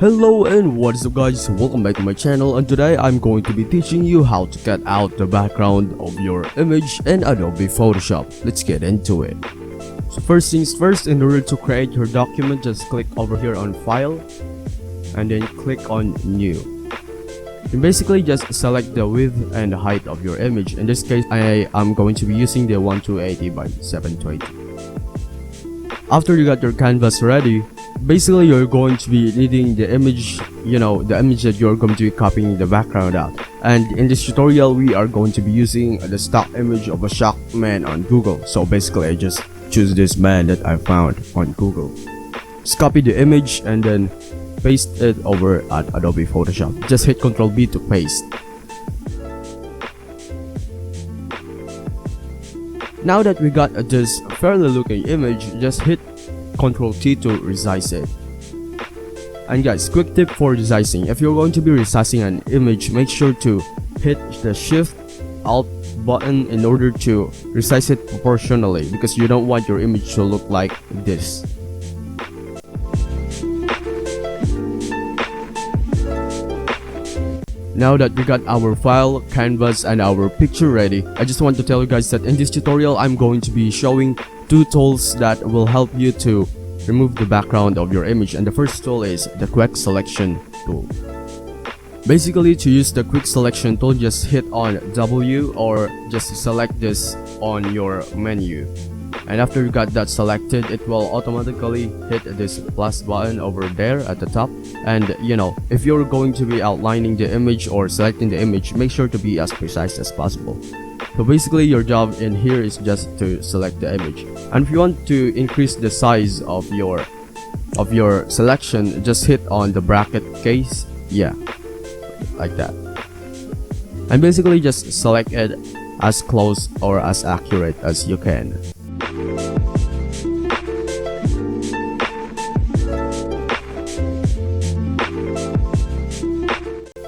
Hello and what is up guys, welcome back to my channel, and today I'm going to be teaching you how to cut out the background of your image in Adobe Photoshop. Let's get into it. So first things first, in order to create your document, just click over here on File and then click on New. And basically just select the width and the height of your image. In this case, I am going to be using the 1280 by 720. After you got your canvas ready, basically you're going to be needing the image, the image that you're going to be copying the background out. And in this tutorial, we are going to be using the stock image of a shocked man on Google. So basically I just choose this man that I found on Google. Just copy the image and then paste it over at Adobe Photoshop. Just hit Ctrl B to paste. Now that we got this fairly looking image, just hit Ctrl T to resize it. And guys, quick tip for resizing: if you're going to be resizing an image, make sure to hit the Shift Alt button in order to resize it proportionally, because you don't want your image to look like this. Now that we got our file, canvas, and our picture ready, I just want to tell you guys that in this tutorial I'm going to be showing two tools that will help you to remove the background of your image. And the first tool is the quick selection tool. Basically, to use the quick selection tool, just hit on W or just select this on your menu. And after you got that selected, it will automatically hit this plus button over there at the top. And if you're going to be outlining the image or selecting the image, make sure to be as precise as possible. So basically your job in here is just to select the image. And if you want to increase the size of your selection, just hit on the bracket case, like that. And basically just select it as close or as accurate as you can.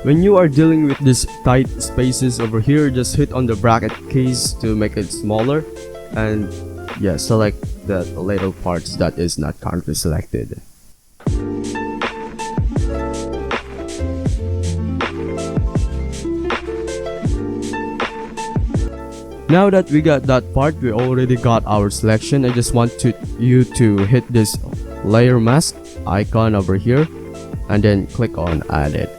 When you are dealing with these tight spaces over here, just hit on the bracket keys to make it smaller, and select the little parts that is not currently selected. Now that we got that part, we already got our selection. I just want you to hit this layer mask icon over here and then click on add it.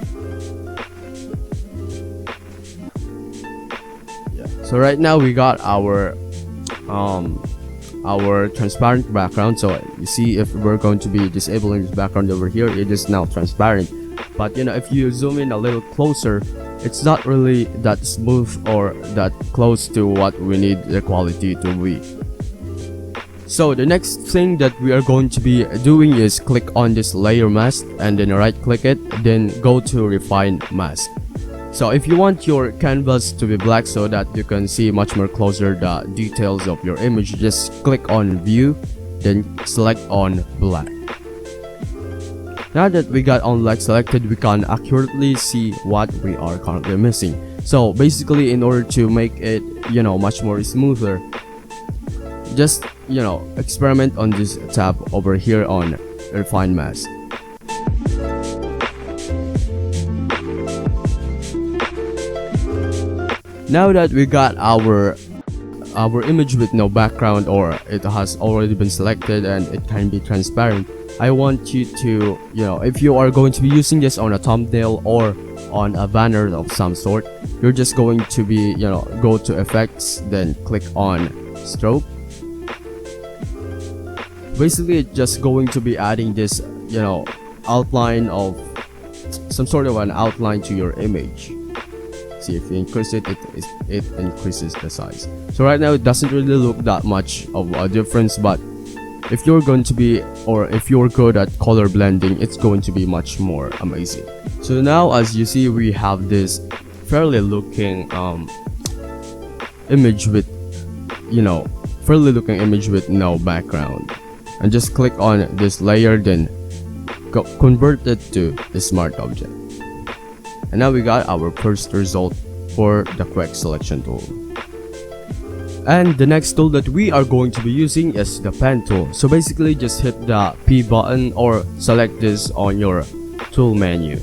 So right now we got our transparent background. So you see, if we're going to be disabling this background over here, it is now transparent. But if you zoom in a little closer, it's not really that smooth or that close to what we need the quality to be. So the next thing that we are going to be doing is click on this layer mask and then right click it, then go to refine mask. So if you want your canvas to be black so that you can see much more closer the details of your image, just click on view, then select on black. Now that we got on black selected, we can accurately see what we are currently missing. So basically, in order to make it much more smoother, just experiment on this tab over here on refine mask. Now that we got our image with no background, or it has already been selected and it can be transparent, I want you to, if you are going to be using this on a thumbnail or on a banner of some sort, you're just going to be, go to effects, then click on stroke. Basically, it's just going to be adding this, outline of some sort of an outline to your image. See, if you increase it, it increases the size. So right now it doesn't really look that much of a difference, but if you're going to be, or if you're good at color blending, it's going to be much more amazing. So now, as you see, we have this fairly looking image with no background. And just click on this layer, then convert it to a smart object. And now we got our first result for the quick selection tool. And the next tool that we are going to be using is the pen tool. So basically just hit the P button or select this on your tool menu.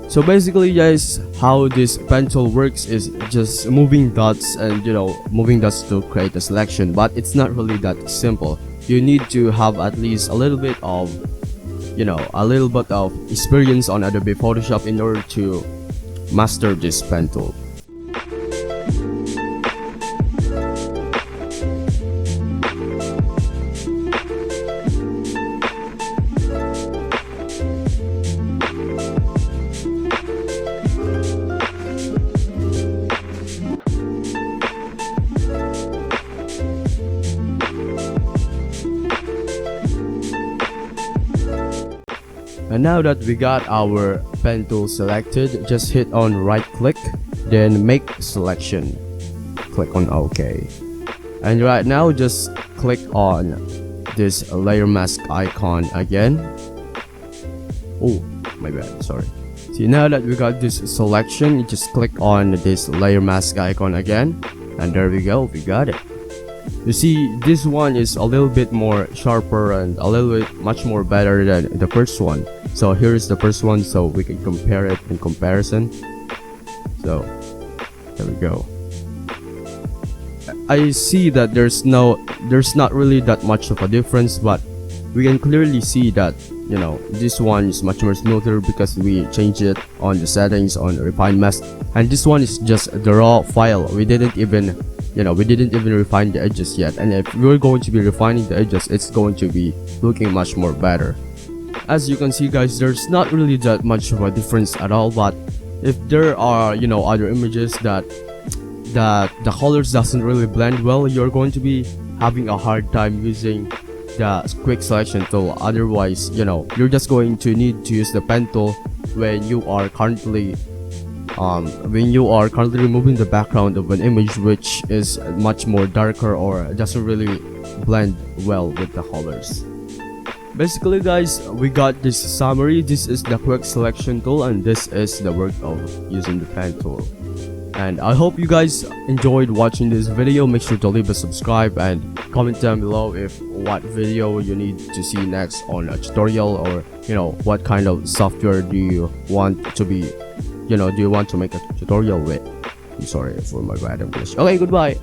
So basically guys, how this pen tool works is just moving dots and moving dots to create a selection, but it's not really that simple. You need to have at least a little bit of experience on Adobe Photoshop in order to master this pen tool. And now that we got our pen tool selected, just hit on right click, then make selection. Click on OK. And right now just click on this layer mask icon again. Oh, my bad, sorry. See, now that we got this selection, you just click on this layer mask icon again. And there we go, we got it. You see, this one is a little bit more sharper and a little bit much more better than the first one. So here is the first one, so we can compare it in comparison. So there we go. I see that there's not really that much of a difference, but we can clearly see that this one is much more smoother because we changed it on the settings on refine mask, and this one is just the raw file. We didn't even refine the edges yet, and if we're going to be refining the edges, it's going to be looking much more better. As you can see guys, there's not really that much of a difference at all, but if there are other images that the colors doesn't really blend well, you're going to be having a hard time using the quick selection tool. Otherwise, you're just going to need to use the pen tool when you are currently removing the background of an image which is much more darker or doesn't really blend well with the colors. Basically guys, we got this summary. This is the quick selection tool, and this is the work of using the pen tool. And I hope you guys enjoyed watching this video. Make sure to leave a subscribe and comment down below if what video you need to see next on a tutorial, or what kind of software do you want to make a tutorial with. I'm sorry for my bad English. Okay, goodbye.